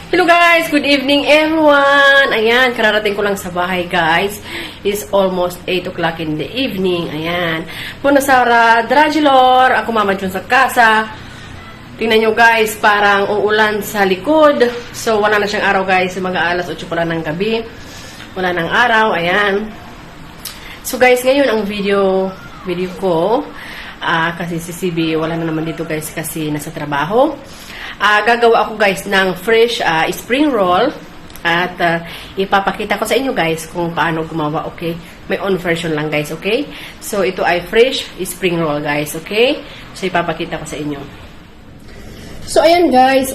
Hello guys! Good evening everyone! Ayan, kararating ko lang sa bahay guys. It's almost 8 o'clock in the evening. Ayan. Muna sa Dragilor, ako mamadyon sa kasa. Tingnan nyo guys, parang uulan sa likod. So wala na siyang araw guys. Mga alas 8 pala ng gabi. Wala nang araw. Ayan. So guys, ngayon ang video ko. Kasi si CB wala na naman dito guys kasi nasa trabaho. Gagawa ako guys ng fresh spring roll at ipapakita ko sa inyo guys kung paano gumawa, okay? May own version lang guys, okay? So ito ay fresh spring roll guys, okay? So ipapakita ko sa inyo. So ayan guys,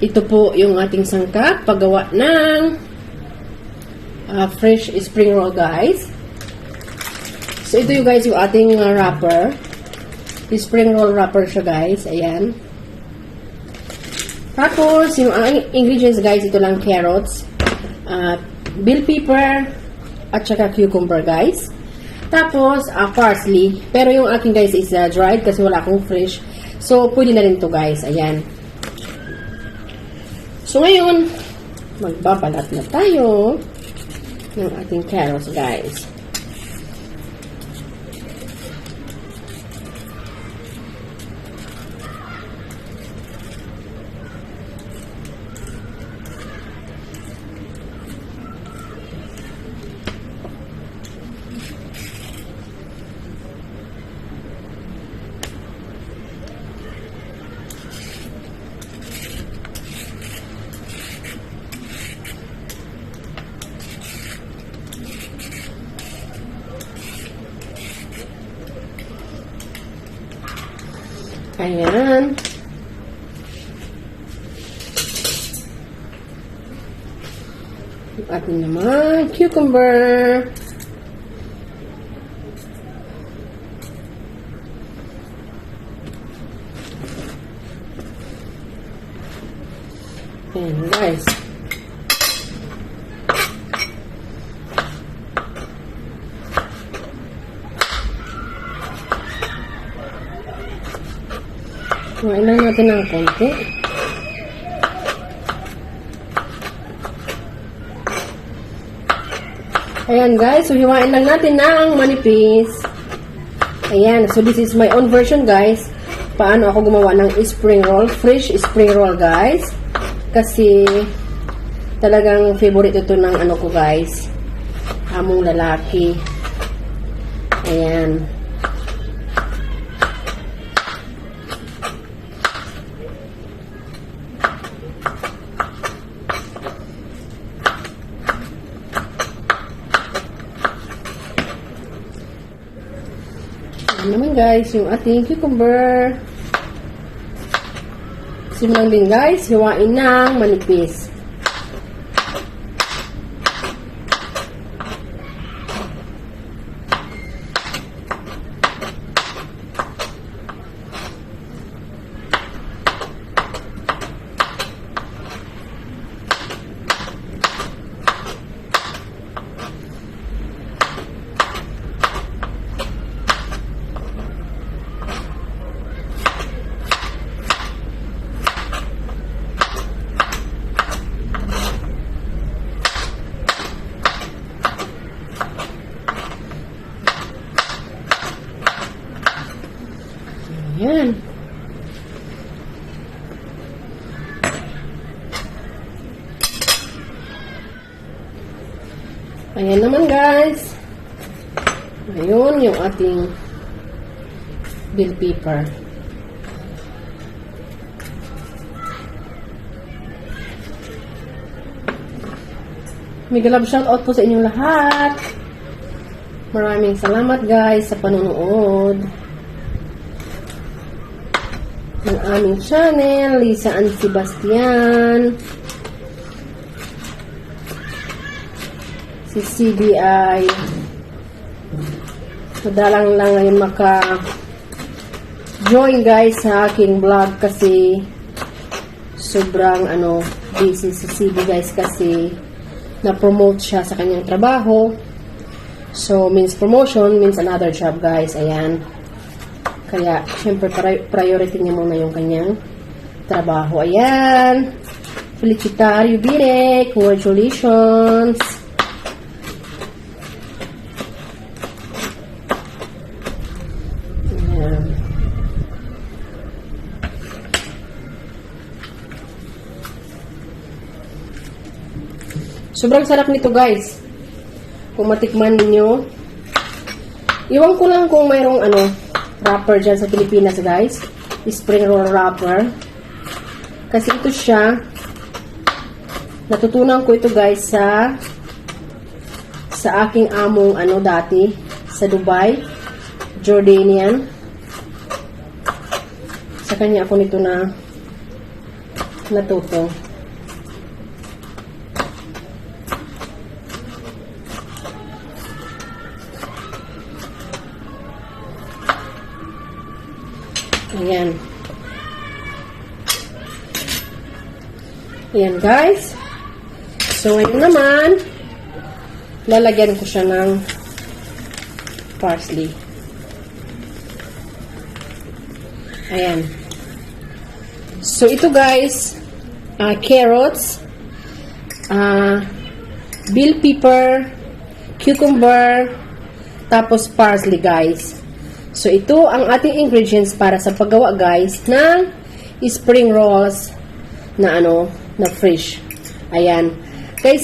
ito po yung ating sangkap paggawa ng fresh spring roll guys. So ito yung guys yung ating wrapper. Spring roll wrapper siya guys, ayan. Tapos, yung ingredients guys, ito lang carrots, bell pepper, at saka cucumber guys. Tapos, parsley. Pero yung aking guys is dried kasi wala akong fresh. So, pwede na rin to guys. Ayan. So, ngayon, magbabalat na tayo ng ating carrots guys. Ayan. Atin naman, cucumber. Ayan guys. Kumain lang natin ng konti. Ayan guys, so hiwain lang natin ng manipis. Ayan, so this is my own version guys. Paano ako gumawa ng spring roll, fresh spring roll guys. Kasi talagang favorite ito ng ano ko guys. Among lalaki. Ayan. Ayan naman guys, yung ating cucumber. Simulang din guys, hiwain ng manipis. Ayan. Ayan naman guys. Ayun yung ating bell pepper. Mega love shoutout po sa inyong lahat. Maraming salamat guys sa panonood ng aming channel, Liza Sebastian. Si CBI. Madalang lang ngayon maka-join guys sa aking vlog kasi sobrang busy si CB guys kasi na-promote siya sa kanyang trabaho. So, means promotion, means another job guys. Ayan. Kaya, syempre, priority niya muna yung kanyang trabaho. Ayan. Felicitario Bire. Congratulations. Ayan. Sobrang sarap nito guys. Kung matikman ninyo. Iwan ko lang kung mayroong wrapper dyan sa Pilipinas guys. Spring roll wrapper. Kasi ito siya. Natutunan ko ito guys sa aking among dati sa Dubai. Jordanian. Sa kanya ako nito na natuto. Ayan. Ayan guys. So ngayon naman, lalagyan ko siya ng parsley. Ayan. So ito guys, carrots, bell pepper, cucumber, tapos parsley guys. So, ito ang ating ingredients para sa paggawa, guys, ng spring rolls na na fresh. Ayan. Guys,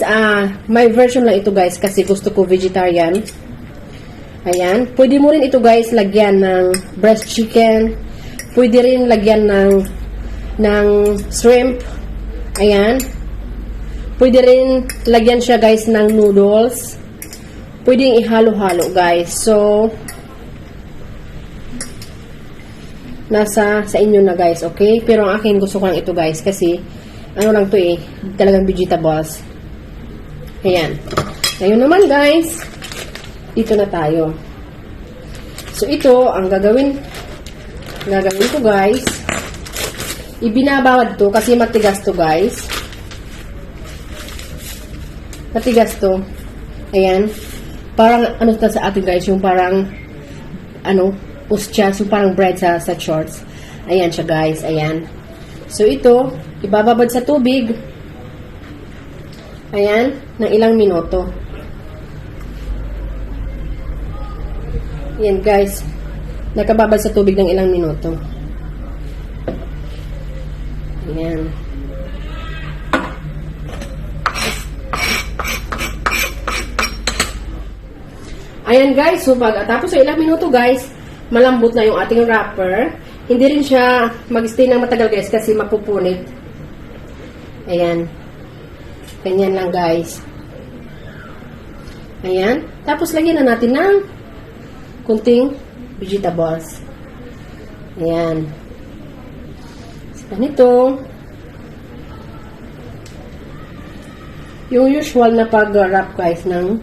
my version lang ito, guys, kasi gusto ko vegetarian. Ayan. Pwede mo rin ito, guys, lagyan ng breast chicken. Pwede rin lagyan ng shrimp. Ayan. Pwede rin lagyan siya, guys, ng noodles. Pwede ihalo-halo, guys. So, nasa sa inyo na guys, okay? Pero ang akin gusto ko lang ito guys kasi lang to talagang vegetables. Ayan. Ngayon naman guys, dito na tayo. So ito, ang gagawin ko guys, ibinabawad to kasi matigas to guys. Matigas to. Ayan. Parang sa atin guys, yung parang ustya, so parang bread sa shorts. Ayan siya guys, ayan. So ito, ibababad sa tubig. Ayan, ng ilang minuto. Ayan guys, nakababad sa tubig ng ilang minuto. Ayan. Ayan guys, so pagkatapos sa ilang minuto guys, malambot na yung ating wrapper. Hindi rin siya mag-stay ng matagal guys kasi mapupunit. Ayan. Ganyan lang guys. Ayan. Tapos lagyan na natin ng kunting vegetables. Ayan. Ganito. Yung usual na pag-wrap guys ng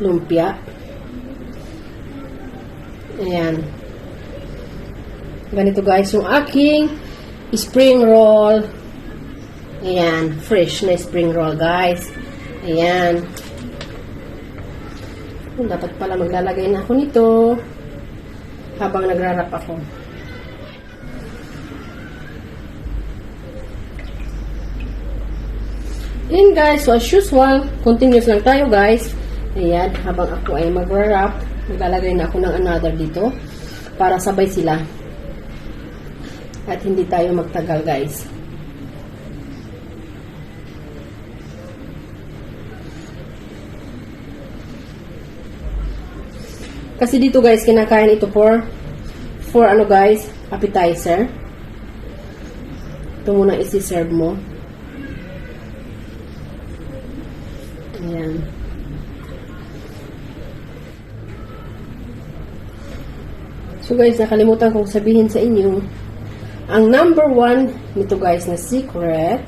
lumpia. Ayan. Ganito guys, yung aking spring roll. Ayan. Fresh na spring roll guys. Ayan. Dapat pala maglalagay na ako nito habang nagra-wrap ako. Ayan guys, so as usual, continuous lang tayo guys. Ayan, habang ako ay magra-wrap, maglalagay na ako ng another dito para sabay sila at hindi tayo magtagal guys. Kasi dito guys, kinakain ito for guys, appetizer. Ito muna isi-serve mo. Ayan. So guys, nakalimutan kong sabihin sa inyo, ang number 1 nito guys na secret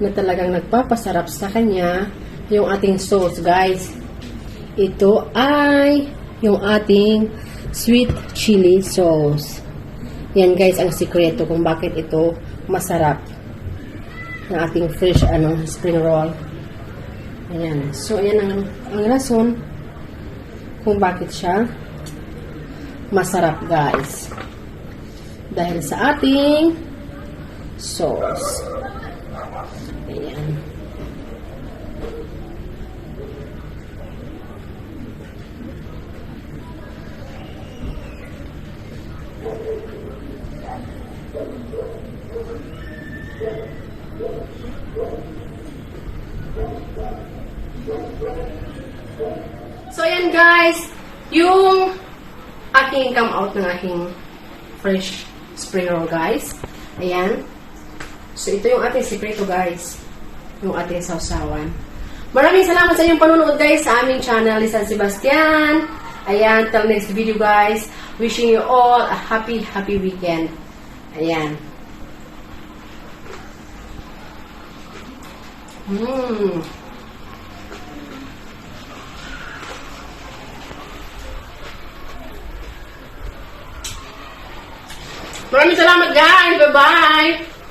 na talagang nagpapasarap sa kanya, yung ating sauce guys. Ito ay yung ating sweet chili sauce. Yan guys ang sikreto kung bakit ito masarap na ating fresh spring roll. Ayan. So ayan ang rason kung bakit siya masarap guys, dahil sa ating sauce. Ayan. So, ayan guys, yung aking come out ng aking fresh spring roll, guys. Ayan. So, ito yung ating sikreto, guys. Yung ating sausawan. Maraming salamat sa inyong panunood, guys, sa aming channel, Liza Sebastian. Ayan, till next video, guys. Wishing you all a happy, happy weekend. Ayan. Maraming salamat, guys. Bye-bye.